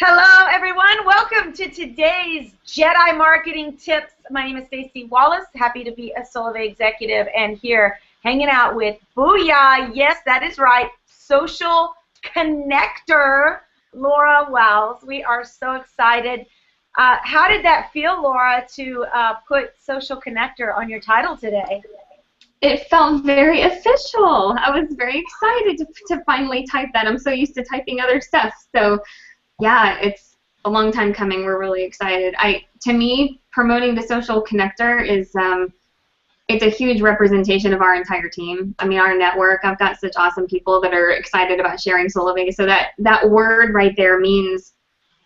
Hello, everyone. Welcome to today's Jedi Marketing Tips. My name is Staci Wallace. Happy to be a Solavei executive and here hanging out with Booyah. Yes, that is right. Social connector, Laura Wells. We are so excited. How did that feel, Laura, to put social connector on your title today? It felt very official. I was very excited to finally type that. I'm so used to typing other stuff. So, yeah, it's a long time coming. We're really excited. To me, promoting the social connector is it's a huge representation of our entire team. I mean, our network. I've got such awesome people that are excited about sharing Solavei. So that word right there means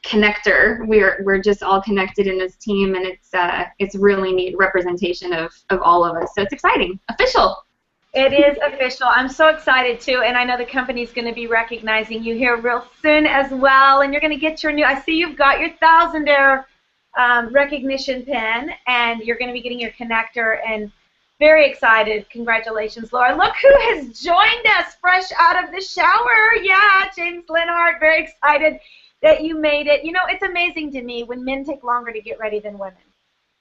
connector. We're just all connected in this team, and it's really neat representation of all of us. So it's exciting, official. It is official. I'm so excited too, and I know the company's going to be recognizing you here real soon as well. And you're going to get your new. I see you've got your Thousandaire recognition pin, and you're going to be getting your connector. And very excited. Congratulations, Laura. Look who has joined us fresh out of the shower. Yeah, James Linhart. Very excited that you made it. You know, it's amazing to me when men take longer to get ready than women.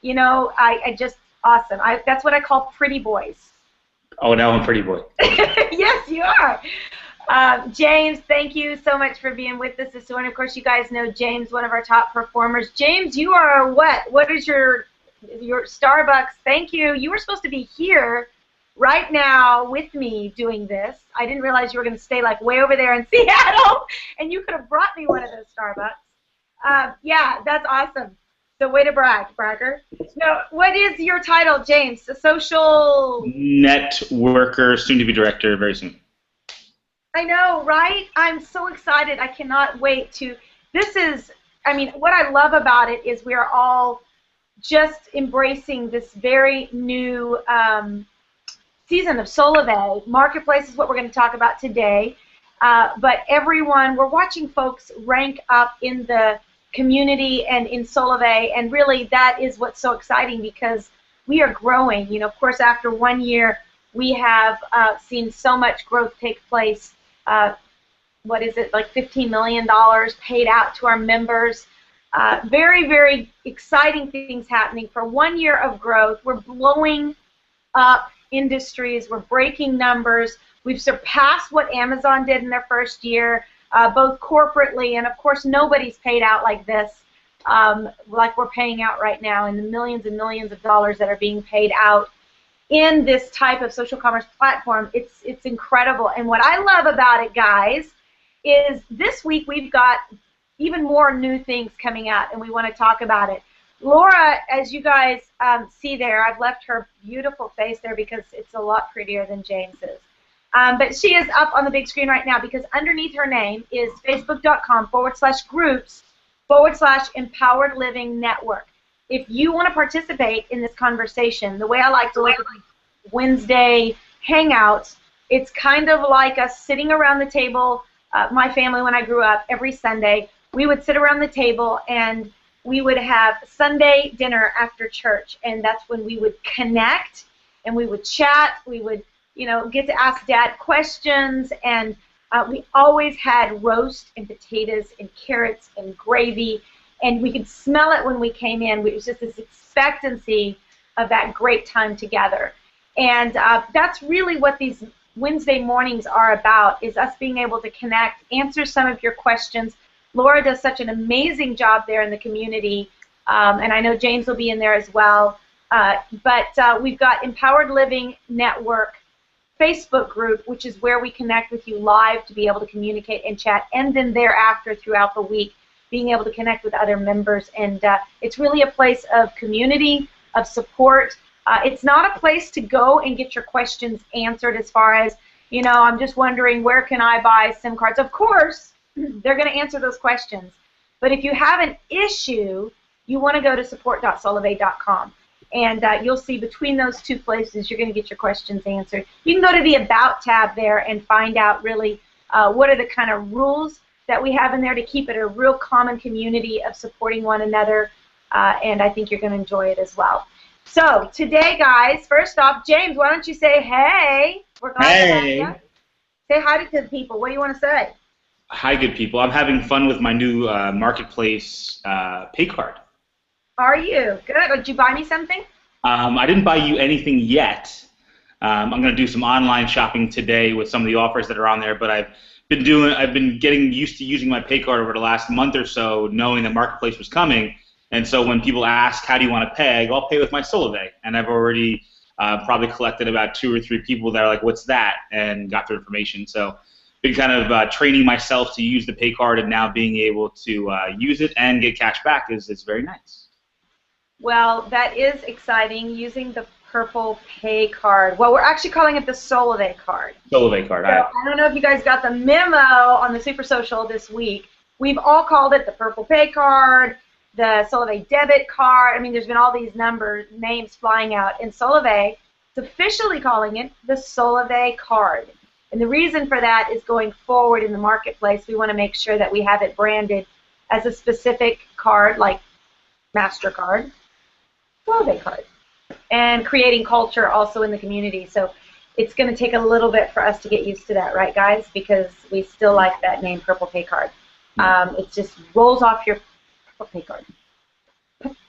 You know, I just, awesome. That's what I call pretty boys. Oh, now I'm pretty boy. Yes, you are. James, thank you so much for being with us this morning. Of course, you guys know James, one of our top performers. James, you are what? What is your Starbucks? Thank you. You were supposed to be here right now with me doing this. I didn't realize you were going to stay like way over there in Seattle, and you could have brought me one of those Starbucks. Yeah, that's awesome. So way to brag, bragger. Now, what is your title, James? The social networker, soon to be director, very soon. I know, right? I'm so excited. I cannot wait to. This is, I mean, what I love about it is we are all just embracing this very new season of Solavei. Marketplace is what we're going to talk about today. But everyone, we're watching folks rank up in the community and in Solavei, and really that is what's so exciting because we are growing. You know, of course, after 1 year, we have seen so much growth take place. What is it, like $15 million paid out to our members. Very, very exciting things happening. For 1 year of growth, we're blowing up industries. We're breaking numbers. We've surpassed what Amazon did in their first year. Both corporately, and of course nobody's paid out like this, like we're paying out right now, in the millions and millions of dollars that are being paid out in this type of social commerce platform. It's incredible. And what I love about it, guys, is this week we've got even more new things coming out, and we want to talk about it. Laura, as you guys see there, I've left her beautiful face there because it's a lot prettier than James's. But she is up on the big screen right now because underneath her name is facebook.com/groups/Empowered Living Network. If you want to participate in this conversation, the way I like to look at Wednesday Hangouts, it's kind of like us sitting around the table. My family, when I grew up, every Sunday, we would sit around the table and we would have Sunday dinner after church, and that's when we would connect and we would chat. We would get to ask Dad questions, and we always had roast and potatoes and carrots and gravy, and we could smell it when we came in. It was just this expectancy of that great time together. And that's really what these Wednesday mornings are about, is us being able to connect, answer some of your questions. Laura does such an amazing job there in the community, and I know James will be in there as well. But we've got Empowered Living Network Facebook group, which is where we connect with you live to be able to communicate and chat, and then thereafter throughout the week being able to connect with other members. And it's really a place of community, of support. It's not a place to go and get your questions answered as far as, I'm just wondering, where can I buy SIM cards? Of course, they're going to answer those questions. But if you have an issue, you want to go to support.solavei.com. And you'll see between those two places, you're going to get your questions answered. You can go to the About tab there and find out really what are the kind of rules that we have in there to keep it a real common community of supporting one another. And I think you're going to enjoy it as well. So today, guys, first off, James, why don't you say hey? We're glad to have you. Say hi to the people. What do you want to say? Hi, good people. I'm having fun with my new marketplace pay card. Are you? Good. Did you buy me something? I didn't buy you anything yet. I'm going to do some online shopping today with some of the offers that are on there, but I've been getting used to using my pay card over the last month or so, knowing that marketplace was coming. And so when people ask, how do you want to pay, I go, I'll pay with my Solavei. And I've already probably collected about 2 or 3 people that are like, what's that? And got their information. So been kind of training myself to use the pay card, and now being able to use it and get cash back is very nice. Well, that is exciting, using the purple pay card. Well, we're actually calling it the Solavei card. Solavei card. So I don't know if you guys got the memo on the Super Social this week. We've all called it the purple pay card, the Solavei debit card. I mean, there's been all these names flying out. And Solavei is officially calling it the Solavei card. And the reason for that is, going forward in the marketplace, we want to make sure that we have it branded as a specific card, like MasterCard, Solavei card, and creating culture also in the community. So it's going to take a little bit for us to get used to that, right, guys? Because we still like that name, Purple Pay Card. It just rolls off your Purple Pay Card.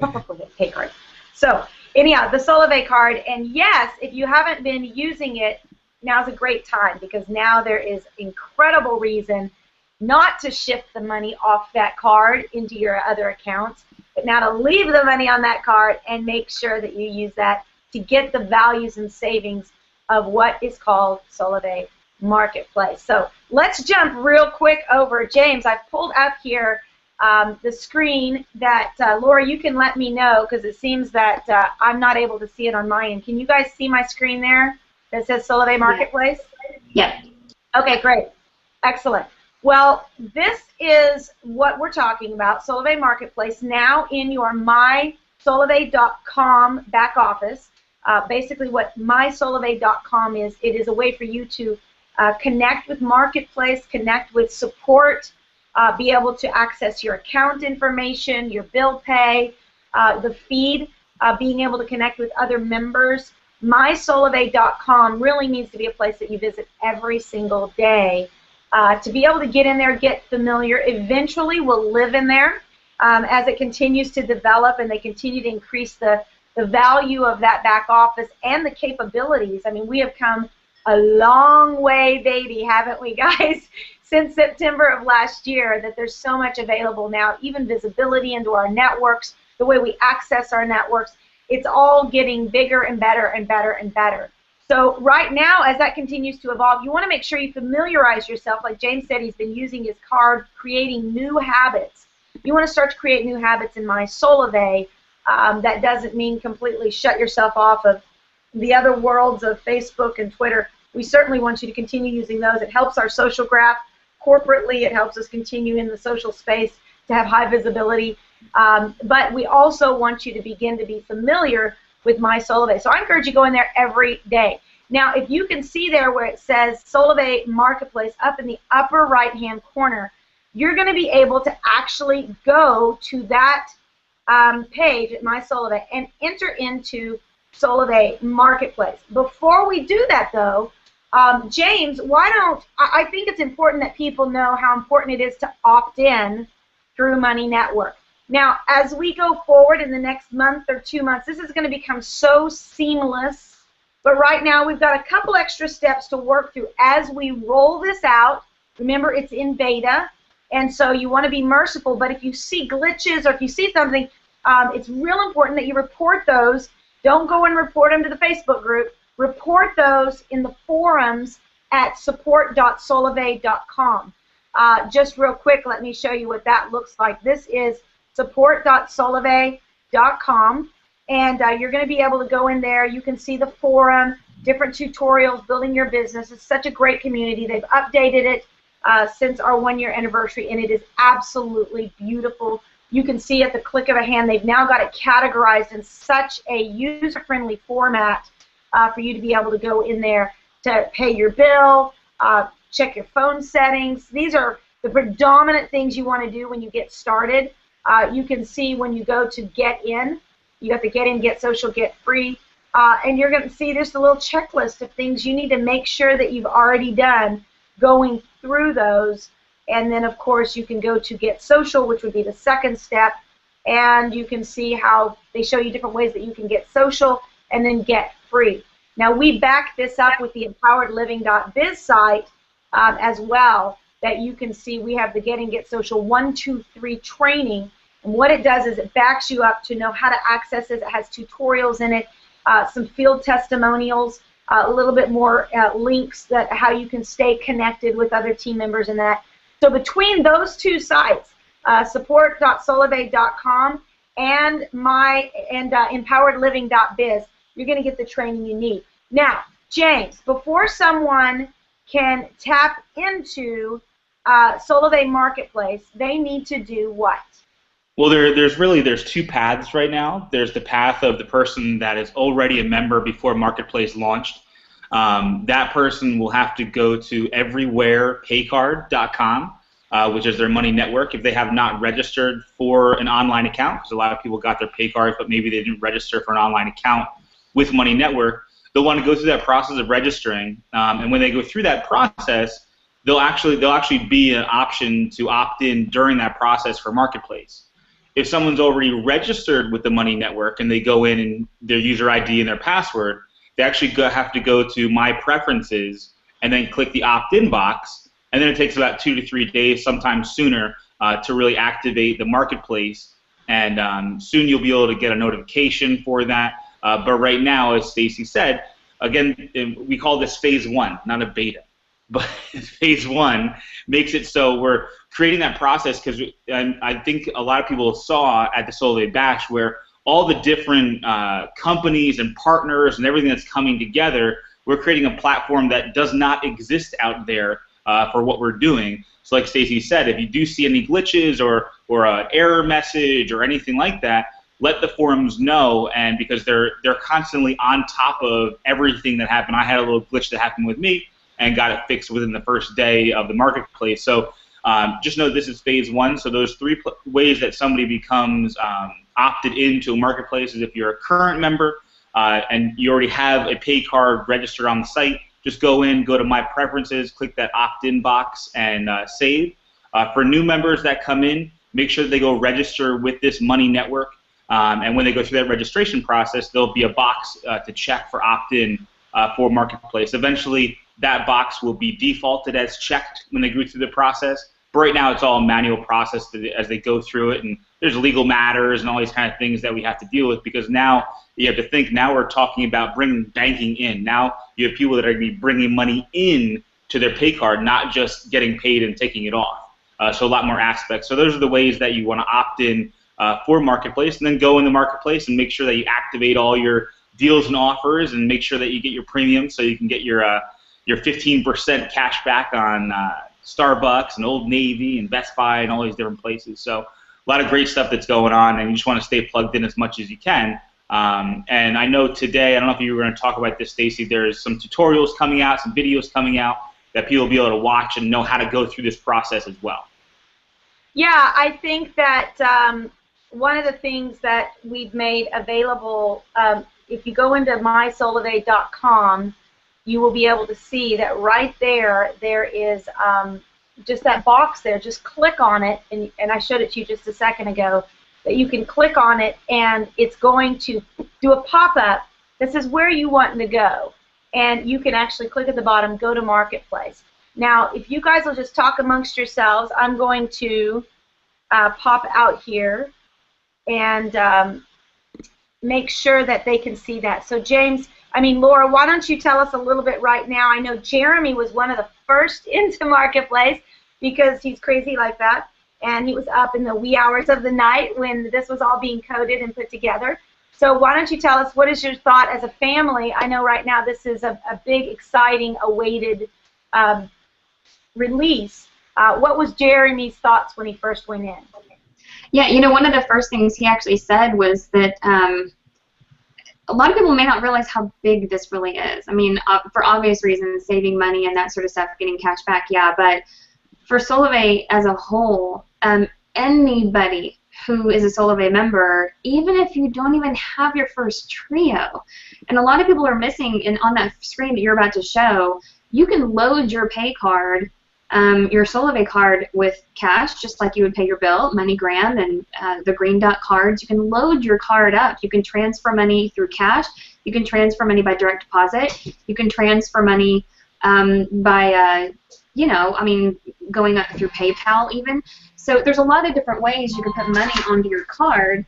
Purple Pay Card. So anyhow, the Solavei card, and yes, if you haven't been using it, now's a great time, because now there is incredible reason not to shift the money off that card into your other accounts, but now to leave the money on that card and make sure that you use that to get the values and savings of what is called Solavei Marketplace. So let's jump real quick over. James, I've pulled up here the screen that, Laura, you can let me know, because it seems that I'm not able to see it on my end. Can you guys see my screen there that says Solavei Marketplace? Yep. Okay, great. Excellent. Well, this is what we're talking about, Solavei Marketplace, now in your mysolavei.com back office. Basically what mysolavei.com is, it is a way for you to connect with Marketplace, connect with support, be able to access your account information, your bill pay, the feed, being able to connect with other members. MySolavei.com really needs to be a place that you visit every single day to be able to get in there, get familiar. Eventually we'll live in there as it continues to develop and they continue to increase the value of that back office and the capabilities. I mean, we have come a long way, baby, haven't we, guys, since September of last year, that there's so much available now, even visibility into our networks, the way we access our networks. It's all getting bigger and better and better and better. So right now, as that continues to evolve, you want to make sure you familiarize yourself. Like James said, he's been using his card, creating new habits. You want to start to create new habits in MySolavei. That doesn't mean completely shut yourself off of the other worlds of Facebook and Twitter. We certainly want you to continue using those. It helps our social graph corporately. It helps us continue in the social space to have high visibility. But we also want you to begin to be familiar with MySolavei. So I encourage you to go in there every day. Now, if you can see there where it says Solavei Marketplace up in the upper right-hand corner, you're going to be able to actually go to that page at MySolavei and enter into Solavei Marketplace. Before we do that, though, James, I think it's important that people know how important it is to opt in through Money Network. Now, as we go forward in the next month or 2 months, this is going to become so seamless. But right now, we've got a couple extra steps to work through as we roll this out. Remember, it's in beta, and so you want to be merciful. But if you see glitches or if you see something, it's real important that you report those. Don't go and report them to the Facebook group. Report those in the forums at support.solavei.com. Just real quick, let me show you what that looks like. This is support.solavei.com, and you're going to be able to go in there. You can see the forum, different tutorials, building your business. It's such a great community. They've updated it since our 1-year anniversary, and it is absolutely beautiful. You can see at the click of a hand, they've now got it categorized in such a user-friendly format for you to be able to go in there to pay your bill, check your phone settings. These are the predominant things you want to do when you get started. You can see when you go to get in, you got the get in, get social, get free, and you're going to see there's a little checklist of things you need to make sure that you've already done, going through those and then of course you can go to Get Social, which would be the second step, and you can see how they show you different ways that you can get social and then get free. Now we back this up with the empoweredliving.biz site as well, that you can see we have the Get Social 1, 2, 3 training, and what it does is it backs you up to know how to access it. It has tutorials in it, some field testimonials, a little bit more links that how you can stay connected with other team members and that. So between those two sites, support.solavei.com and empoweredliving.biz, you're going to get the training you need. Now, James, before someone can tap into Solavei Marketplace, they need to do what? Well, there's two paths right now. There's the path of the person that is already a member before Marketplace launched. That person will have to go to everywherepaycard.com, which is their money network. If they have not registered for an online account, because a lot of people got their pay cards, but maybe they didn't register for an online account with Money Network, they'll want to go through that process of registering. And when they go through that process, there'll actually be an option to opt in during that process for Marketplace. If someone's already registered with the Money Network and they go in and their user ID and their password, they actually have to go to My Preferences and then click the opt-in box, and then it takes about 2 to 3 days, sometimes sooner, to really activate the Marketplace. And soon you'll be able to get a notification for that. But right now, as Staci said, again, we call this phase 1, not a beta. But phase 1 makes it so we're creating that process because I think a lot of people saw at the Solavei Bash where all the different companies and partners and everything that's coming together, we're creating a platform that does not exist out there for what we're doing. So like Staci said, if you do see any glitches or an error message or anything like that, let the forums know, and because they're constantly on top of everything that happened. I had a little glitch that happened with me and got it fixed within the first day of the Marketplace. So just know this is phase 1. So those 3 ways that somebody becomes opted into a Marketplace is if you're a current member and you already have a pay card registered on the site, just go to My Preferences, click that opt-in box, and save. For new members that come in, make sure that they go register with this Money Network. And when they go through that registration process, there'll be a box to check for opt-in for Marketplace. Eventually, that box will be defaulted as checked when they go through the process. But right now, it's all a manual process as they go through it, and there's legal matters and all these kind of things that we have to deal with, because now you have to think, now we're talking about bringing banking in. Now you have people that are going to be bringing money in to their pay card, not just getting paid and taking it off. So a lot more aspects. So those are the ways that you want to opt in for Marketplace, and then go in the Marketplace and make sure that you activate all your deals and offers and make sure that you get your premium so you can get your 15% cash back on Starbucks and Old Navy and Best Buy and all these different places. So a lot of great stuff that's going on, and you just want to stay plugged in as much as you can. And I know today, I don't know if you were going to talk about this, Staci, there's some tutorials coming out, some videos coming out that people will be able to watch and know how to go through this process as well. Yeah, I think that one of the things that we've made available, if you go into mysolavei.com, you will be able to see that right there, there is just that box there. Just click on it, and I showed it to you just a second ago, that you can click on it, and it's going to do a pop-up that says where you want to go. And you can actually click at the bottom, go to Marketplace. Now, if you guys will just talk amongst yourselves, I'm going to pop out here and make sure that they can see that. So James, Laura, why don't you tell us a little bit right now? I know Jeremy was one of the first into Marketplace because he's crazy like that, and he was up in the wee hours of the night when this was all being coded and put together. So why don't you tell us, what is your thought as a family? I know right now this is a big, exciting, awaited release. What was Jeremy's thoughts when he first went in? Yeah, one of the first things he actually said was that a lot of people may not realize how big this really is. For obvious reasons, saving money and that sort of stuff, getting cash back, yeah, but for Solavei as a whole, anybody who is a Solavei member, even if you don't even have your first trio, and a lot of people are missing, and on that screen that you're about to show, you can load your pay card your Solavei card with cash, just like you would pay your bill, MoneyGram and the Green Dot cards. You can load your card up. You can transfer money through cash. You can transfer money by direct deposit. You can transfer money by, going up through PayPal even. So there's a lot of different ways you can put money onto your card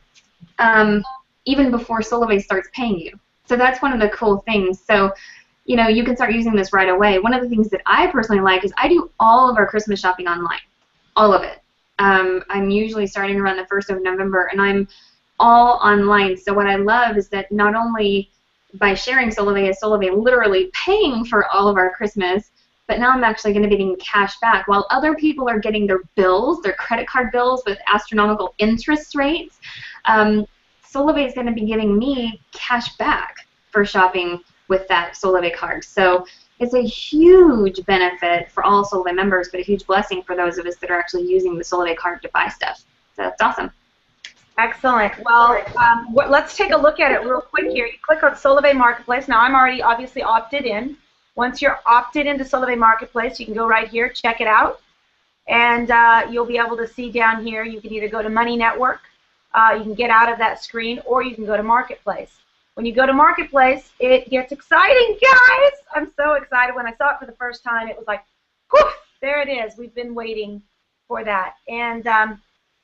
even before Solavei starts paying you. So that's one of the cool things. So, you can start using this right away. One of the things that I personally like is I do all of our Christmas shopping online, all of it. I'm usually starting around the 1st of November, and I'm all online. So what I love is that not only by sharing Solavei is Solavei literally paying for all of our Christmas, but now I'm actually going to be getting cash back. While other people are getting their bills, their credit card bills with astronomical interest rates, Solavei is going to be giving me cash back for shopping with that Solavei card. So it's a huge benefit for all Solavei members, but a huge blessing for those of us that are actually using the Solavei card to buy stuff. So that's awesome. Excellent. Well, let's take a look at it real quick here. You click on Solavei Marketplace. Now, I'm already obviously opted in. Once you're opted into Solavei Marketplace, you can go right here, check it out, and you'll be able to see down here, you can either go to Money Network, you can get out of that screen, or you can go to Marketplace. When you go to Marketplace, it gets exciting, guys! I'm so excited. When I saw it for the first time, it was like, whew, there it is. We've been waiting for that. And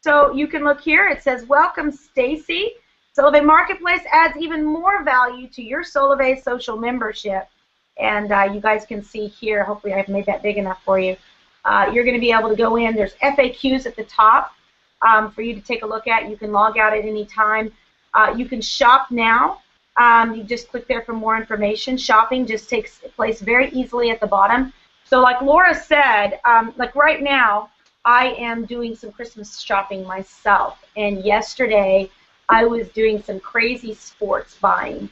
so you can look here. It says, welcome, Staci. Solavei Marketplace adds even more value to your Solavei social membership. And you guys can see here, hopefully I've made that big enough for you. You're going to be able to go in. There's FAQs at the top for you to take a look at. You can log out at any time. You can shop now. You just click there for more information. Shopping just takes place very easily at the bottom. So like Laura said, like right now, I am doing some Christmas shopping myself. And yesterday, I was doing some crazy sports buying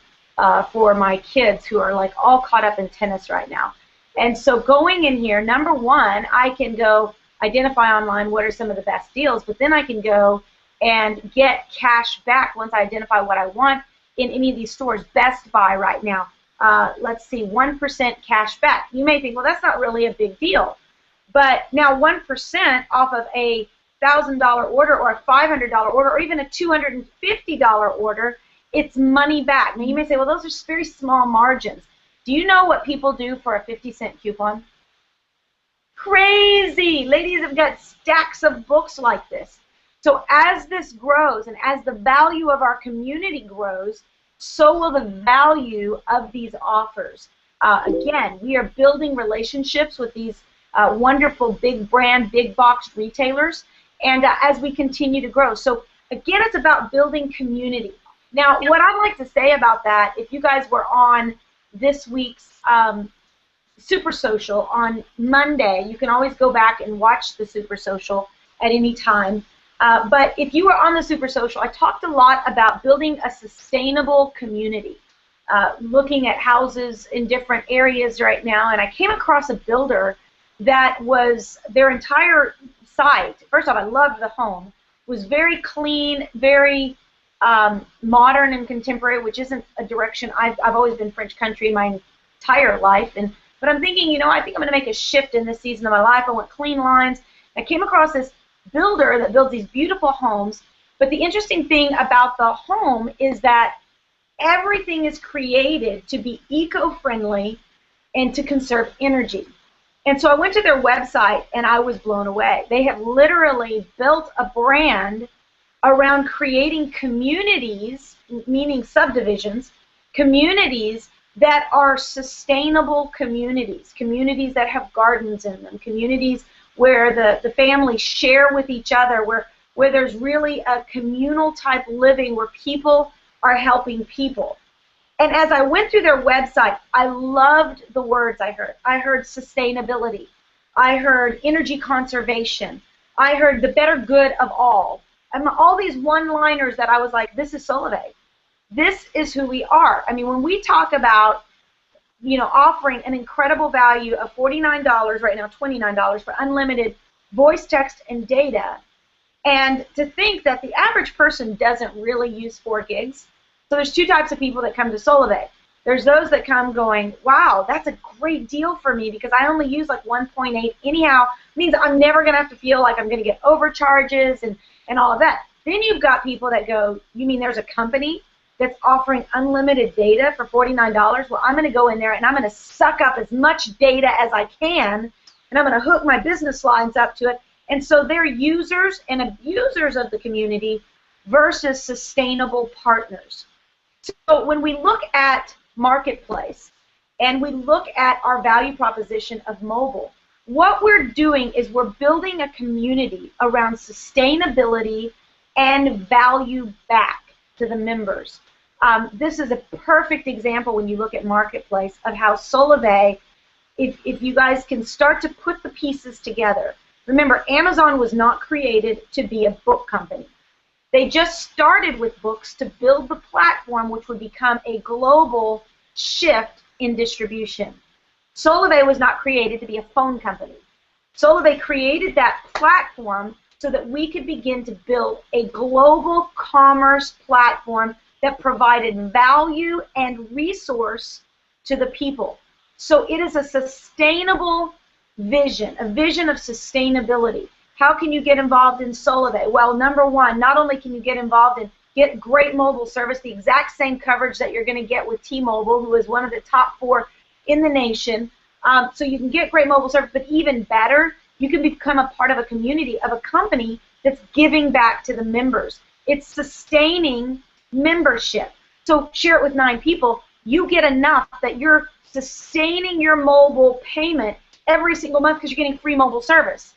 for my kids who are like all caught up in tennis right now. And so going in here, number one, I can go identify online what are some of the best deals, but then I can go and get cash back once I identify what I want in any of these stores. Best Buy right now, let's see, 1% cash back. You may think, well, that's not really a big deal. But now 1% off of a $1,000 order or a $500 order or even a $250 order, it's money back. Now you may say, well, those are very small margins. Do you know what people do for a 50-cent coupon? Crazy! Ladies have got stacks of books like this. So as this grows and as the value of our community grows, so will the value of these offers. Again, we are building relationships with these wonderful big brand, big box retailers, and as we continue to grow. So again, it's about building community. Now, what I'd like to say about that, if you guys were on this week's Super Social on Monday, you can always go back and watch the Super Social at any time. But if you were on the Super Social, I talked a lot about building a sustainable community, looking at houses in different areas right now, and I came across a builder that was their entire site. First off, I loved the home. Was very clean, very modern and contemporary, which isn't a direction I've always been French country my entire life. But I'm thinking, you know, I think I'm going to make a shift in this season of my life. I want clean lines. I came across this builder that builds these beautiful homes, but the interesting thing about the home is that everything is created to be eco-friendly and to conserve energy. And so I went to their website and I was blown away. They have literally built a brand around creating communities, meaning subdivisions, communities that are sustainable communities, communities that have gardens in them, communities where the families share with each other, where there's really a communal type living where people are helping people. And as I went through their website, I loved the words I heard. I heard sustainability. I heard energy conservation. I heard the better good of all. And all these one-liners that I was like, this is Solavei. This is who we are. I mean, when we talk about, you know, offering an incredible value of $49 right now, $29 for unlimited voice, text, and data, and to think that the average person doesn't really use 4 gigs. So there's 2 types of people that come to Solavei. There's those that come going, wow, that's a great deal for me because I only use like 1.8 anyhow. Means I'm never going to have to feel like I'm going to get overcharges and all of that. Then you've got people that go, you mean there's a company that's offering unlimited data for $49? Well, I'm going to go in there and I'm going to suck up as much data as I can, and I'm going to hook my business lines up to it. And so they're users and abusers of the community versus sustainable partners. So when we look at Marketplace and we look at our value proposition of mobile, what we're doing is we're building a community around sustainability and value back to the members. This is a perfect example when you look at Marketplace of how Solavei, if you guys can start to put the pieces together. Remember, Amazon was not created to be a book company. They just started with books to build the platform which would become a global shift in distribution. Solavei was not created to be a phone company. Solavei created that platform so that we could begin to build a global commerce platform that provided value and resource to the people. So it is a sustainable vision, a vision of sustainability. How can you get involved in Solavei? Well, number one, not only can you get involved and get great mobile service, the exact same coverage that you're going to get with T-Mobile, who is one of the top 4 in the nation. So you can get great mobile service, but even better, you can become a part of a community, of a company that's giving back to the members. It's sustaining membership. So share it with 9 people. You get enough that you're sustaining your mobile payment every single month because you're getting free mobile service.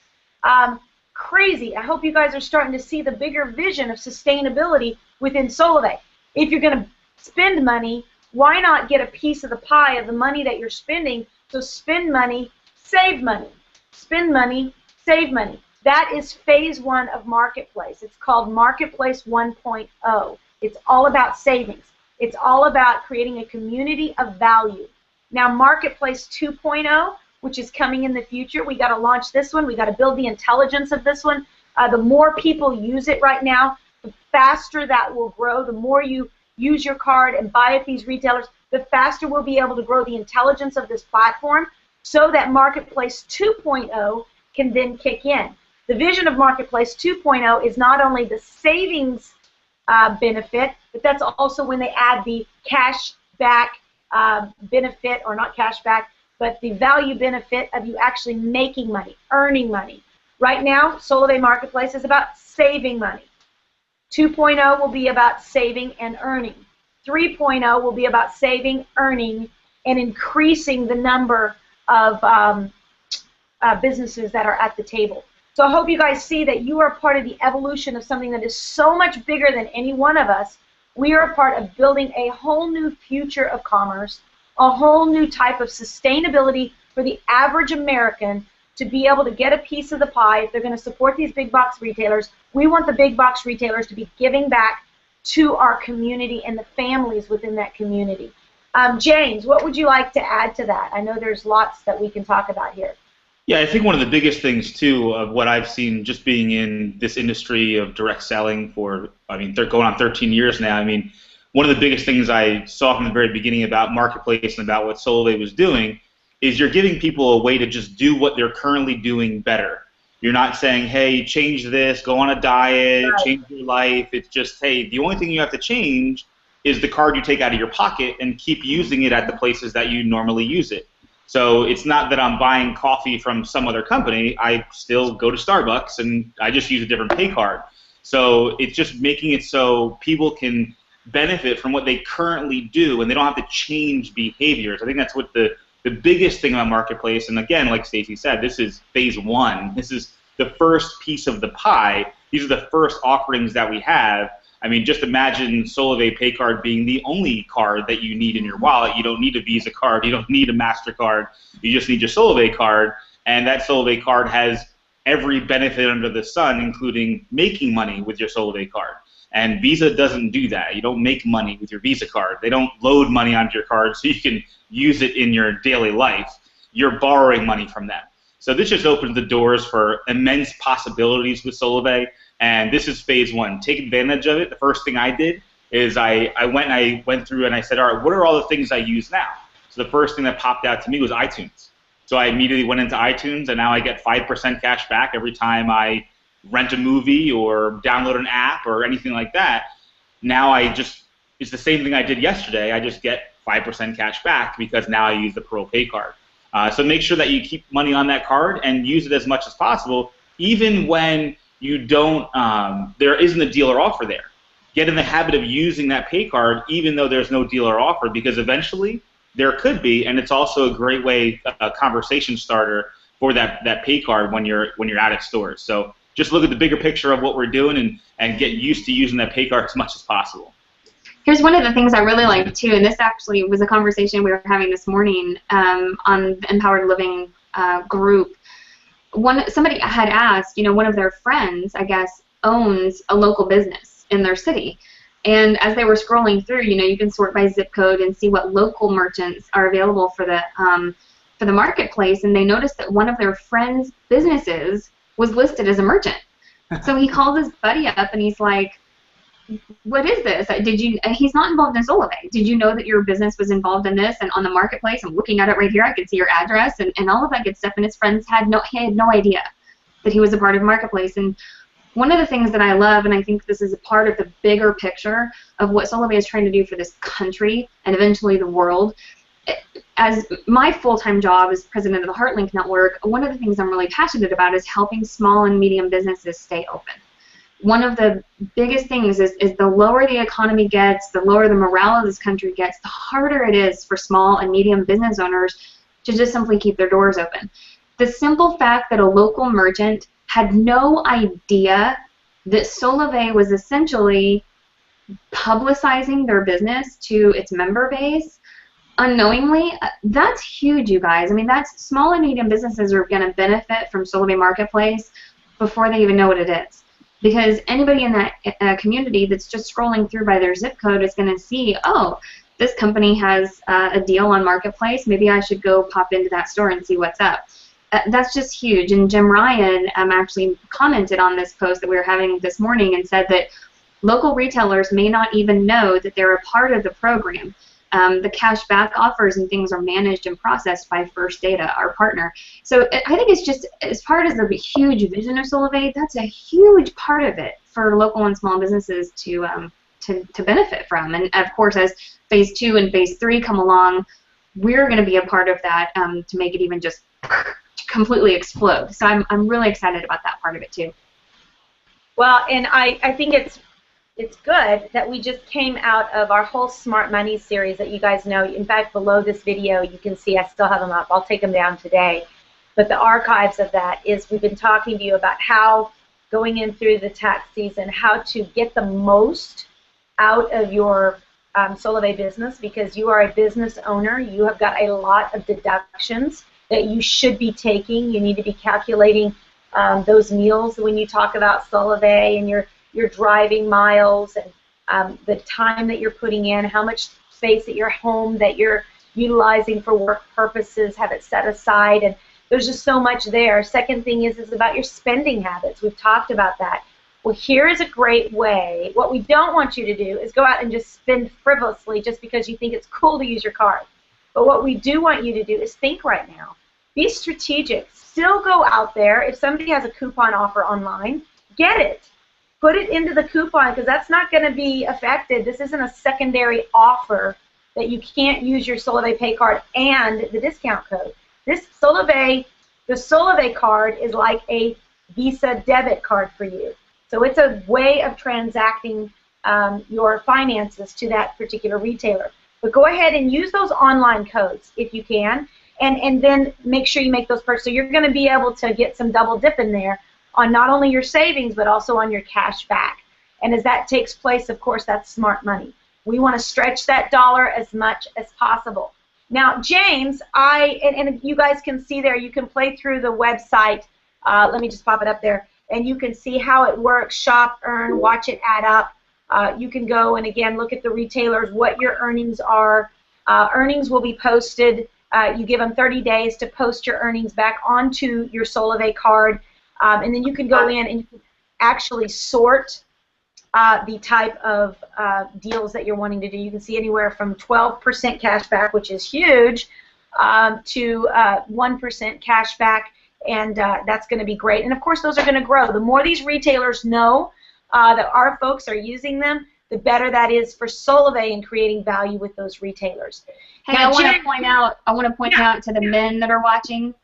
Crazy. I hope you guys are starting to see the bigger vision of sustainability within Solavei. If you're going to spend money, why not get a piece of the pie of the money that you're spending? So spend money, save money. Spend money, save money. That is phase 1 of Marketplace. It's called Marketplace 1.0. It's all about savings. It's all about creating a community of value. Now, Marketplace 2.0, which is coming in the future, we got to launch this one. We got to build the intelligence of this one. The more people use it right now, the faster that will grow. The more you use your card and buy at these retailers, the faster we'll be able to grow the intelligence of this platform so that Marketplace 2.0 can then kick in. The vision of Marketplace 2.0 is not only the savings benefit, but that's also when they add the cash back benefit, or not cash back, but the value benefit of you actually making money, earning money. Right now, Solavei Marketplace is about saving money. 2.0 will be about saving and earning. 3.0 will be about saving, earning, and increasing the number of businesses that are at the table. So I hope you guys see that you are part of the evolution of something that is so much bigger than any one of us. We are a part of building a whole new future of commerce, a whole new type of sustainability for the average American to be able to get a piece of the pie. If they're going to support these big box retailers, we want the big box retailers to be giving back to our community and the families within that community. James, what would you like to add to that? I know there's lots that we can talk about here. Yeah, I think one of the biggest things, too, of what I've seen just being in this industry of direct selling for, I mean, they're going on 13 years now. I mean, one of the biggest things I saw from the very beginning about Marketplace and about what Solavei was doing is you're giving people a way to just do what they're currently doing better. You're not saying, hey, change this, go on a diet, Right. change your life. It's just, hey, the only thing you have to change is the card you take out of your pocket and keep using it at the places that you normally use it. So it's not that I'm buying coffee from some other company. I still go to Starbucks and I just use a different pay card. So it's just making it so people can benefit from what they currently do and they don't have to change behaviors. I think that's what the biggest thing about Marketplace, and again, like Staci said, this is phase 1. This is the first piece of the pie. These are the first offerings that we have. I mean, just imagine Solavei pay card being the only card that you need in your wallet. You don't need a Visa card. You don't need a MasterCard. You just need your Solavei card, and that Solavei card has every benefit under the sun, including making money with your Solavei card. And Visa doesn't do that. You don't make money with your Visa card. They don't load money onto your card so you can use it in your daily life. You're borrowing money from them. So this just opens the doors for immense possibilities with Solavei. And this is phase 1. Take advantage of it. The first thing I did is I went through and I said, all right, what are all the things I use now? So the first thing that popped out to me was iTunes. So I immediately went into iTunes, and now I get 5% cash back every time I rent a movie or download an app or anything like that. Now it's the same thing I did yesterday. I just get 5% cash back because now I use the Pearl Pay card. So make sure that you keep money on that card and use it as much as possible, even when you don't, there isn't a deal or offer there. Get in the habit of using that pay card even though there's no deal or offer, because eventually there could be, and it's also a great way, a conversation starter for that pay card when you're out at stores. So just look at the bigger picture of what we're doing and get used to using that pay card as much as possible. Here's one of the things I really like too, and this actually was a conversation we were having this morning on the Empowered Living group. Somebody had asked, one of their friends, I guess, owns a local business in their city. And as they were scrolling through, you can sort by zip code and see what local merchants are available for the marketplace. And they noticed that one of their friends' businesses was listed as a merchant. So he called his buddy up and he's like, "What is this? He's not involved in Solavei. Did you know that your business was involved in this? And on the marketplace, I'm looking at it right here. I can see your address and all of that good stuff." And his friends had no idea that he was a part of Marketplace. And one of the things that I love, and I think this is a part of the bigger picture of what Solavei is trying to do for this country and eventually the world, as my full-time job as president of the HeartLink Network, one of the things I'm really passionate about is helping small and medium businesses stay open. One of the biggest things is the lower the economy gets, the lower the morale of this country gets, the harder it is for small and medium business owners to just simply keep their doors open. The simple fact that a local merchant had no idea that Solavei was essentially publicizing their business to its member base unknowingly, that's huge, you guys. I mean, that's small and medium businesses are going to benefit from Solavei Marketplace before they even know what it is. Because anybody in that community that's just scrolling through by their zip code is going to see, oh, this company has a deal on Marketplace. Maybe I should go pop into that store and see what's up. That's just huge. And Jim Ryan actually commented on this post that we were having this morning and said that local retailers may not even know that they're a part of the program. The cash back offers and things are managed and processed by First Data, our partner. So I think it's just, as part of the huge vision of Solavei, that's a huge part of it for local and small businesses to benefit from. And of course, as Phase 2 and Phase 3 come along, we're going to be a part of that to make it even just completely explode. So I'm really excited about that part of it too. Well, and I think it's good that we just came out of our whole Smart Money series that you guys know. In fact, below this video, you can see I still have them up. I'll take them down today. But the archives of that is we've been talking to you about how going in through the tax season, how to get the most out of your Solavei business, because you are a business owner. You have got a lot of deductions that you should be taking. You need to be calculating those meals when you talk about Solavei and your driving miles and the time that you're putting in, how much space at your home that you're utilizing for work purposes, have it set aside, and there's just so much there. Second thing is about your spending habits. We've talked about that. Well, here is a great way. What we don't want you to do is go out and just spend frivolously just because you think it's cool to use your card. But what we do want you to do is think right now. Be strategic. Still go out there. If somebody has a coupon offer online, get it. Put it into the coupon, because that's not going to be affected. This isn't a secondary offer that you can't use your Solavei pay card and the discount code. This Solavei, the Solavei card is like a Visa debit card for you. So it's a way of transacting your finances to that particular retailer. But go ahead and use those online codes if you can, and then make sure you make those purchases. So you're going to be able to get some double dip in there on not only your savings but also on your cash back. And as that takes place, of course, that's smart money. We want to stretch that dollar as much as possible. Now, James, and you guys can see there, you can play through the website. Let me just pop it up there. And you can see how it works, shop, earn, watch it add up. You can go and, again, look at the retailers, what your earnings are. Earnings will be posted. You give them 30 days to post your earnings back onto your Solavei card. And then you can go in and you can actually sort the type of deals that you're wanting to do. You can see anywhere from 12% cash back, which is huge, to 1% cash back, and that's going to be great. And of course, those are going to grow. The more these retailers know that our folks are using them, the better that is for Solavei in creating value with those retailers. Hey, now, I want to point out to the men that are watching,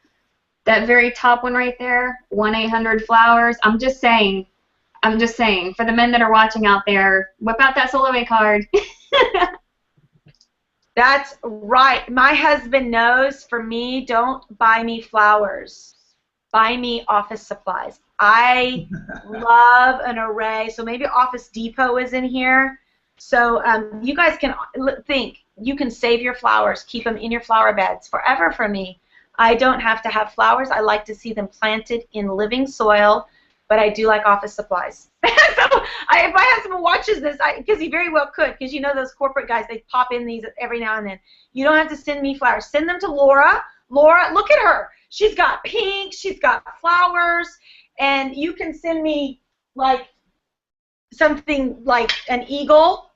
that very top one right there, 1-800-Flowers. I'm just saying, for the men that are watching out there, whip out that Solavei card. That's right. My husband knows, for me, don't buy me flowers. Buy me office supplies. I love an array. So maybe Office Depot is in here. So you guys can think. You can save your flowers. Keep them in your flower beds forever for me. I don't have to have flowers. I like to see them planted in living soil, but I do like office supplies. So if my husband watches this, because he very well could, because you know those corporate guys, they pop in these every now and then. You don't have to send me flowers. Send them to Laura. Laura, look at her. She's got pink. She's got flowers. And you can send me, like, something like an eagle,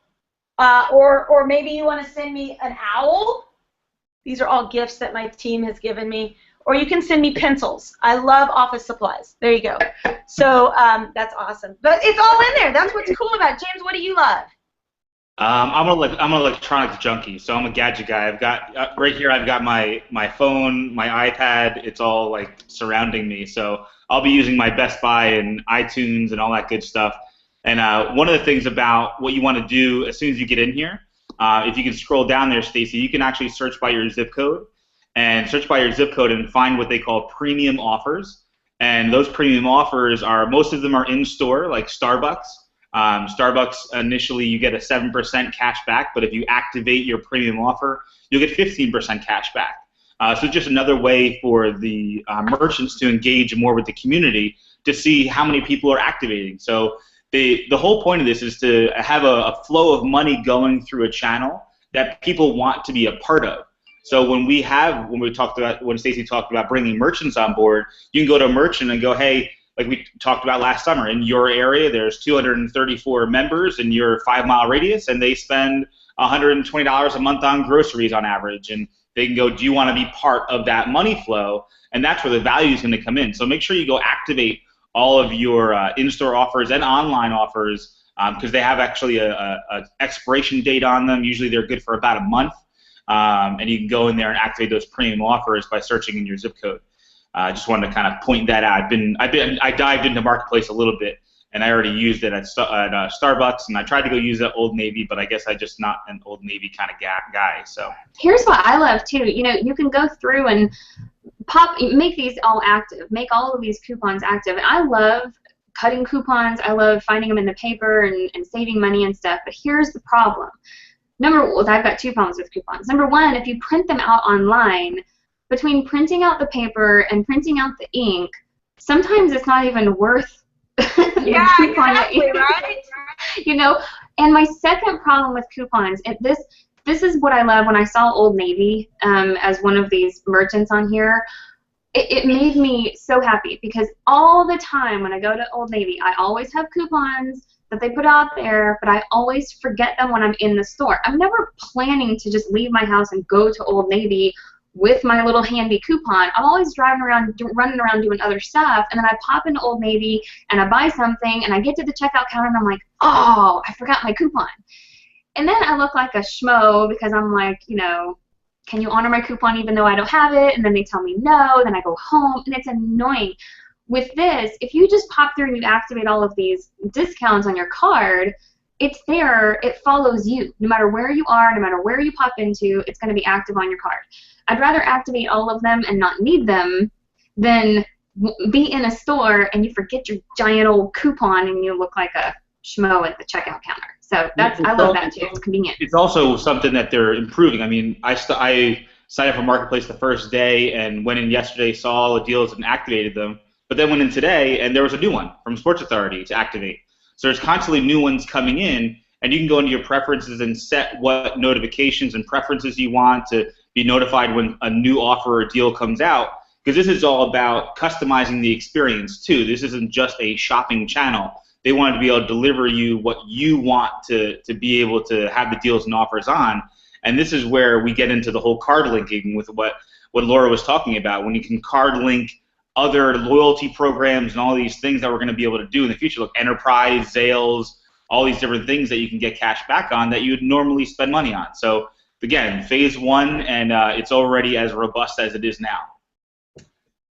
or maybe you want to send me an owl. These are all gifts that my team has given me. Or you can send me pencils. I love office supplies. There you go. So that's awesome. But it's all in there. That's what's cool about it. James, what do you love? I'm an electronics junkie, so I'm a gadget guy. I've got right here. I've got my phone, my iPad. It's all like surrounding me. So I'll be using my Best Buy and iTunes and all that good stuff. And one of the things about what you want to do as soon as you get in here, if you can scroll down there, Stacy, you can actually search by your zip code and find what they call premium offers. And those premium offers are, most of them are in store, like Starbucks. Starbucks, initially you get a 7% cash back, but if you activate your premium offer, you'll get 15% cash back. So just another way for the merchants to engage more with the community to see how many people are activating. So the whole point of this is to have a flow of money going through a channel that people want to be a part of. So when Stacy talked about bringing merchants on board, you can go to a merchant and go, hey, like we talked about last summer, in your area there's 234 members in your 5-mile radius, and they spend $120 a month on groceries on average, and they can go, do you want to be part of that money flow? And that's where the value is going to come in. So make sure you go activate all of your in-store offers and online offers, because they have actually a expiration date on them. Usually they're good for about a month, and you can go in there and activate those premium offers by searching in your zip code. I just wanted to kind of point that out. I dived into Marketplace a little bit, and I already used it at Starbucks, and I tried to go use it at Old Navy, but I guess I'm just not an Old Navy kind of guy. So here's what I love too. You know, you can go through and make these all active, make all of these coupons active. And I love cutting coupons. I love finding them in the paper and saving money and stuff. But here's the problem. I've got 2 problems with coupons. Number one, if you print them out online, between printing out the paper and printing out the ink, sometimes it's not even worth yeah, exactly, right? You know, and my second problem with coupons, and this is what I love when I saw Old Navy as one of these merchants on here. It made me so happy, because all the time when I go to Old Navy, I always have coupons that they put out there, but I always forget them when I'm in the store. I'm never planning to just leave my house and go to Old Navy with my little handy coupon. I'm always driving around, running around doing other stuff, and then I pop into Old Navy and I buy something, and I get to the checkout counter and I'm like, oh, I forgot my coupon. And then I look like a schmo, because I'm like, you know, can you honor my coupon even though I don't have it? And then they tell me no, then I go home, and it's annoying. With this, if you just pop through and you activate all of these discounts on your card, it's there, it follows you. No matter where you are, no matter where you pop into, it's going to be active on your card. I'd rather activate all of them and not need them than be in a store and you forget your giant old coupon and you look like a schmo at the checkout counter. So I love that too. It's convenient. It's also something that they're improving. I mean, I signed up for Marketplace the first day and went in yesterday, saw all the deals and activated them, but then went in today and there was a new one from Sports Authority to activate. So there's constantly new ones coming in, and you can go into your preferences and set what notifications and preferences you want to be notified when a new offer or deal comes out, because this is all about customizing the experience too. This isn't just a shopping channel. They wanted to be able to deliver you what you want to be able to have the deals and offers on. And this is where we get into the whole card linking with what Laura was talking about, when you can card link other loyalty programs and all these things that we're going to be able to do in the future, like enterprise, sales, all these different things that you can get cash back on that you would normally spend money on. So again, phase one, and it's already as robust as it is now.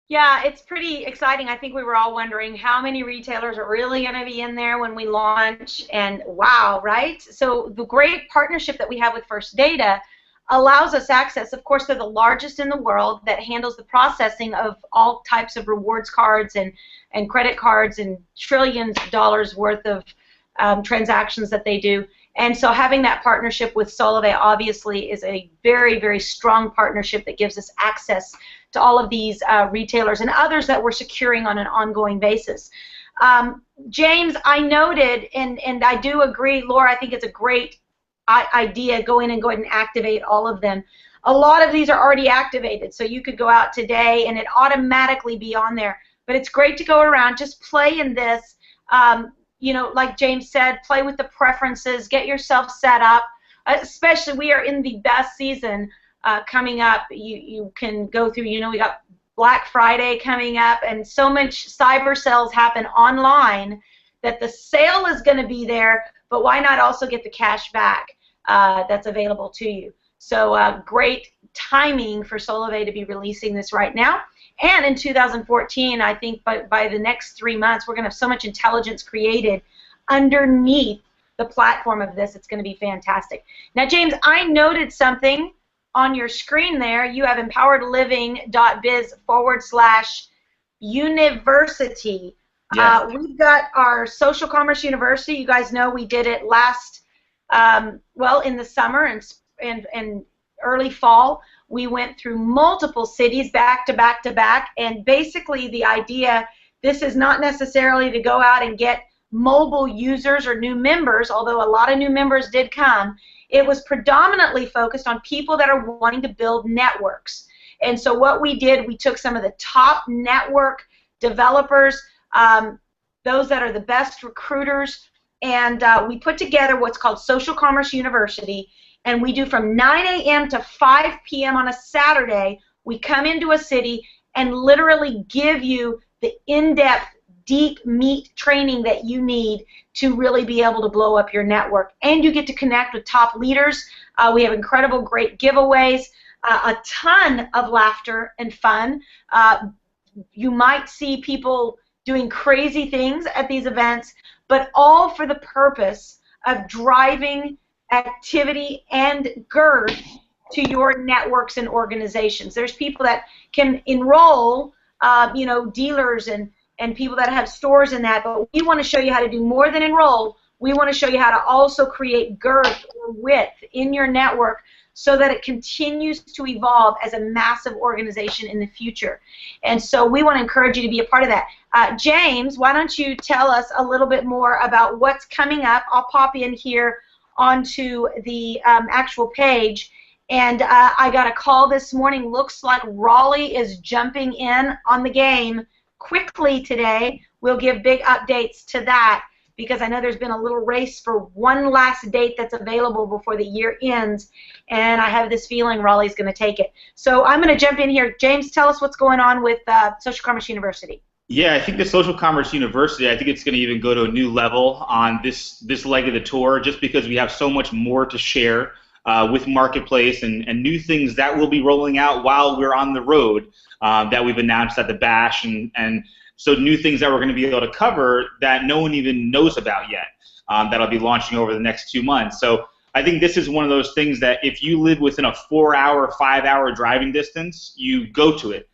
Yeah, it's pretty exciting. I think we were all wondering how many retailers are really going to be in there when we launch, and wow, right? So the great partnership that we have with First Data allows us access. Of course, they're the largest in the world that handles the processing of all types of rewards cards and credit cards and trillions of dollars worth of transactions that they do. And so having that partnership with Solavei obviously is a very, very strong partnership that gives us access to all of these retailers and others that we're securing on an ongoing basis. James, I noted, and I do agree, Laura, I think it's a great idea, go in and go ahead and activate all of them. A lot of these are already activated, so you could go out today and it automatically be on there. But it's great to go around, just play in this. You know, like James said, play with the preferences, get yourself set up. Especially, we are in the best season coming up. You can go through, you know, we got Black Friday coming up, and so much cyber sales happen online that the sale is going to be there, but why not also get the cash back that's available to you? So great timing for Solavei to be releasing this right now. And in 2014, I think by the next 3 months, we're going to have so much intelligence created underneath the platform of this. It's going to be fantastic. Now, James, I noted something on your screen there. You have empoweredliving.biz/university. Yes. We've got our Social Commerce University. You guys know we did it last, well, in the summer and early fall. We went through multiple cities back to back to back, and basically the idea, this is not necessarily to go out and get mobile users or new members, although a lot of new members did come. It was predominantly focused on people that are wanting to build networks. And so what we did, we took some of the top network developers, those that are the best recruiters, and we put together what's called Social Commerce University. And we do from 9 a.m. to 5 p.m. on a Saturday. We come into a city and literally give you the in-depth, deep meat training that you need to really be able to blow up your network. And you get to connect with top leaders. We have incredible, great giveaways, a ton of laughter and fun. You might see people doing crazy things at these events, but all for the purpose of driving activity and girth to your networks and organizations. There's people that can enroll, you know, dealers and people that have stores in that, but we want to show you how to do more than enroll. We want to show you how to also create girth or width in your network so that it continues to evolve as a massive organization in the future. And so we want to encourage you to be a part of that. James, why don't you tell us a little bit more about what's coming up? I'll pop in here onto the actual page, and I got a call this morning. Looks like Raleigh is jumping in on the game quickly today. We'll give big updates to that because I know there's been a little race for one last date that's available before the year ends, and I have this feeling Raleigh's going to take it. So I'm going to jump in here. James, tell us what's going on with Social Commerce University. Yeah, I think the Social Commerce University, I think it's going to even go to a new level on this leg of the tour, just because we have so much more to share with Marketplace and new things that we'll be rolling out while we're on the road that we've announced at the Bash, and so new things that we're going to be able to cover that no one even knows about yet that I'll be launching over the next 2 months. So I think this is one of those things that if you live within a 4-hour, 5-hour driving distance, you go to it.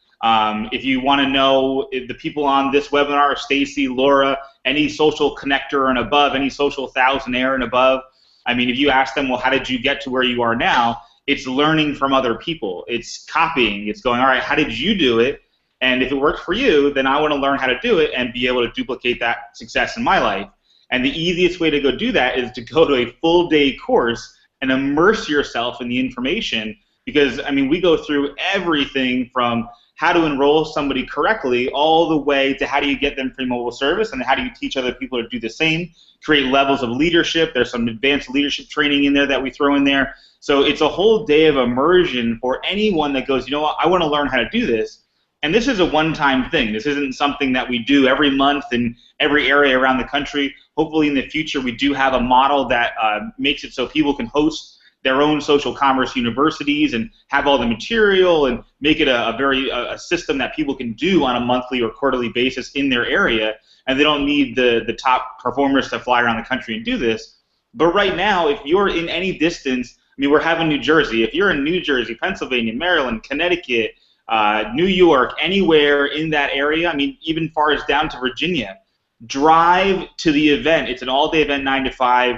If you want to know if the people on this webinar, Staci, Laura, any social connector and above, any social thousandaire and above, I mean, if you ask them, well, how did you get to where you are now? It's learning from other people. It's copying. It's going, all right, how did you do it? And if it worked for you, then I want to learn how to do it and be able to duplicate that success in my life. And the easiest way to go do that is to go to a full-day course and immerse yourself in the information because, I mean, we go through everything from how to enroll somebody correctly, all the way to how do you get them free mobile service, and how do you teach other people to do the same, create levels of leadership. There's some advanced leadership training in there that we throw in there. So it's a whole day of immersion for anyone that goes, you know what, I want to learn how to do this. And this is a one-time thing. This isn't something that we do every month in every area around the country. Hopefully in the future we do have a model that makes it so people can host their own social commerce universities and have all the material and make it a system that people can do on a monthly or quarterly basis in their area, and they don't need the top performers to fly around the country and do this. But right now, if you're in any distance, I mean, we're having New Jersey. If you're in New Jersey, Pennsylvania, Maryland, Connecticut, New York, anywhere in that area, I mean, even far as down to Virginia, drive to the event. It's an all-day event, 9 to 5.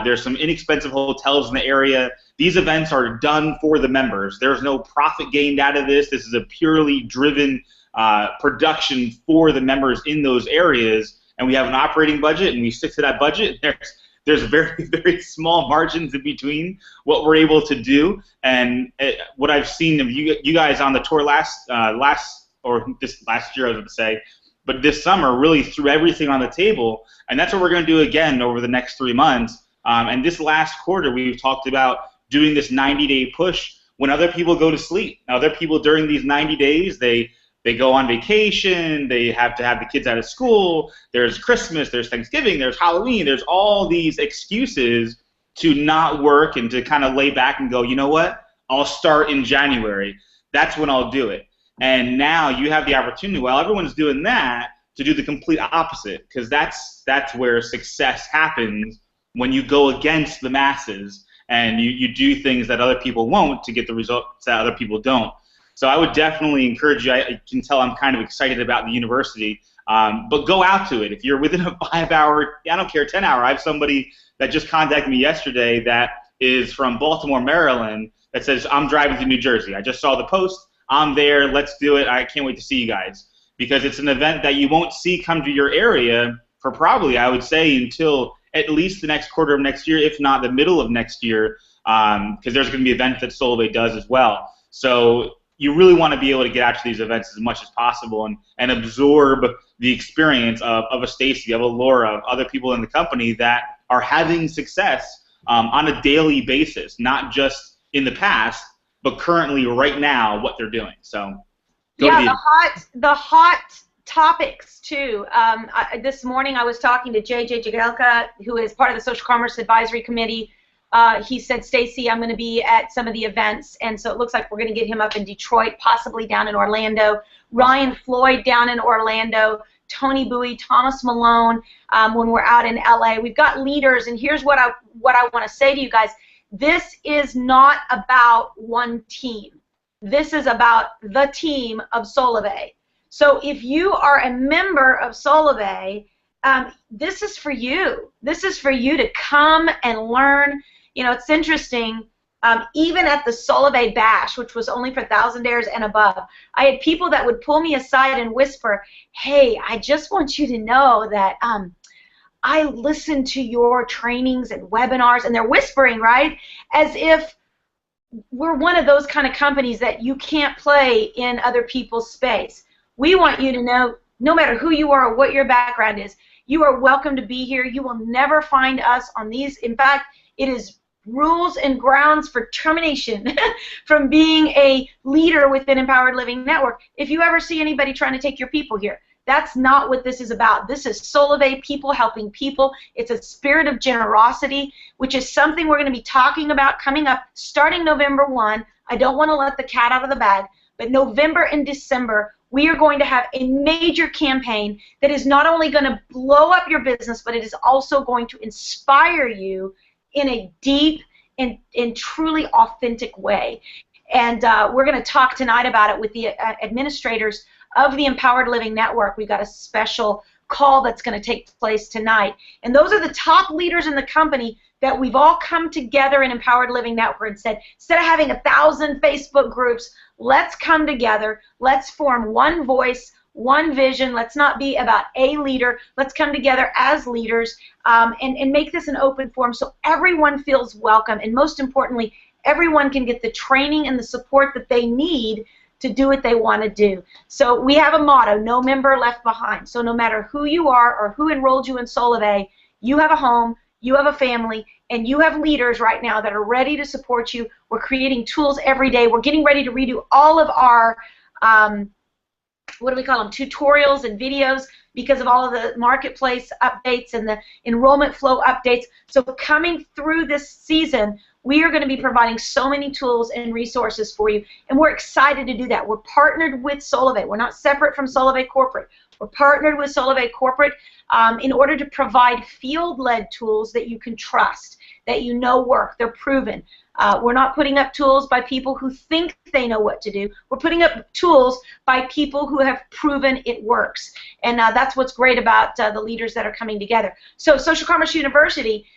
There's some inexpensive hotels in the area. These events are done for the members. There's no profit gained out of this. This is a purely driven production for the members in those areas. And we have an operating budget, and we stick to that budget. There's very, very small margins in between what we're able to do. And what I've seen of you guys on the tour this last year, I was going to say, but this summer really threw everything on the table. And that's what we're going to do again over the next 3 months. And this last quarter, we've talked about doing this 90-day push when other people go to sleep. Now, other people during these 90 days, they go on vacation, they have to have the kids out of school, there's Christmas, there's Thanksgiving, there's Halloween, there's all these excuses to not work and to kind of lay back and go, you know what, I'll start in January. That's when I'll do it. And now you have the opportunity, while everyone's doing that, to do the complete opposite, because that's where success happens, when you go against the masses and you do things that other people won't to get the results that other people don't. So I would definitely encourage you. I can tell I'm kind of excited about the university, but go out to it. If you're within a 5-hour, I don't care, 10-hour. I have somebody that just contacted me yesterday that is from Baltimore, Maryland, that says, I'm driving to New Jersey. I just saw the post. I'm there. Let's do it. I can't wait to see you guys, because it's an event that you won't see come to your area for probably, I would say, until at least the next quarter of next year, if not the middle of next year, because there's going to be events that Solavei does as well. So you really want to be able to get out to these events as much as possible and absorb the experience of a Staci, of a Laura, of other people in the company that are having success on a daily basis, not just in the past, but currently right now what they're doing. So yeah, the hot topics too. This morning I was talking to JJ Jagelka, who is part of the Social Commerce Advisory Committee. He said, Staci, I'm going to be at some of the events, and so it looks like we're going to get him up in Detroit, possibly down in Orlando. Ryan Floyd down in Orlando, Tony Bowie, Thomas Malone when we're out in LA. We've got leaders, and here's what I want to say to you guys. This is not about one team. This is about the team of Solavei. So if you are a member of Solavei, this is for you. This is for you to come and learn. You know, it's interesting. Even at the Solavei Bash, which was only for thousandaires and above, I had people that would pull me aside and whisper, hey, I just want you to know that I listen to your trainings and webinars, and they're whispering, right, as if we're one of those kind of companies that you can't play in other people's space. We want you to know, no matter who you are or what your background is, you are welcome to be here. You will never find us on these. In fact, it is rules and grounds for termination from being a leader within Empowered Living Network if you ever see anybody trying to take your people here. That's not what this is about. This is Solavei, people helping people. It's a spirit of generosity, which is something we're going to be talking about coming up starting November 1. I don't want to let the cat out of the bag, but November and December, we are going to have a major campaign that is not only going to blow up your business, but it is also going to inspire you in a deep and truly authentic way. And we're going to talk tonight about it with the administrators of the Empowered Living Network. We've got a special call that's going to take place tonight. And those are the top leaders in the company that we've all come together in Empowered Living Network and said, instead of having 1,000 Facebook groups, let's come together, let's form one voice, one vision. Let's not be about a leader. Let's come together as leaders and make this an open forum so everyone feels welcome, and most importantly, everyone can get the training and the support that they need to do what they want to do. So we have a motto, no member left behind. So no matter who you are or who enrolled you in Solavei, you have a home, you have a family, and you have leaders right now that are ready to support you. We're creating tools every day. We're getting ready to redo all of our, what do we call them, tutorials and videos because of all of the marketplace updates and the enrollment flow updates. So coming through this season, we are going to be providing so many tools and resources for you, and we're excited to do that. We're partnered with Solavei. We're not separate from Solavei Corporate. We're partnered with Solavei Corporate in order to provide field-led tools that you can trust, that you know work. They're proven. We're not putting up tools by people who think they know what to do. We're putting up tools by people who have proven it works, and that's what's great about the leaders that are coming together. So Social Commerce University,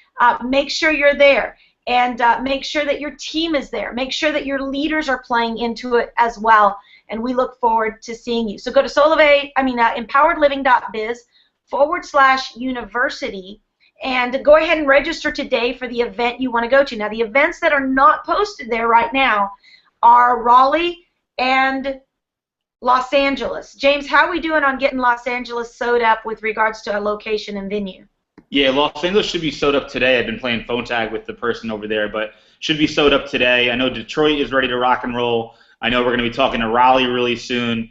make sure you're there. And make sure that your team is there. Make sure that your leaders are playing into it as well. And we look forward to seeing you. So go to empoweredliving.biz/university and go ahead and register today for the event you want to go to. Now, the events that are not posted there right now are Raleigh and Los Angeles. James, how are we doing on getting Los Angeles sewed up with regards to a location and venue? Yeah, Los Angeles should be sewed up today. I've been playing phone tag with the person over there, but should be sewed up today. I know Detroit is ready to rock and roll. I know we're going to be talking to Raleigh really soon.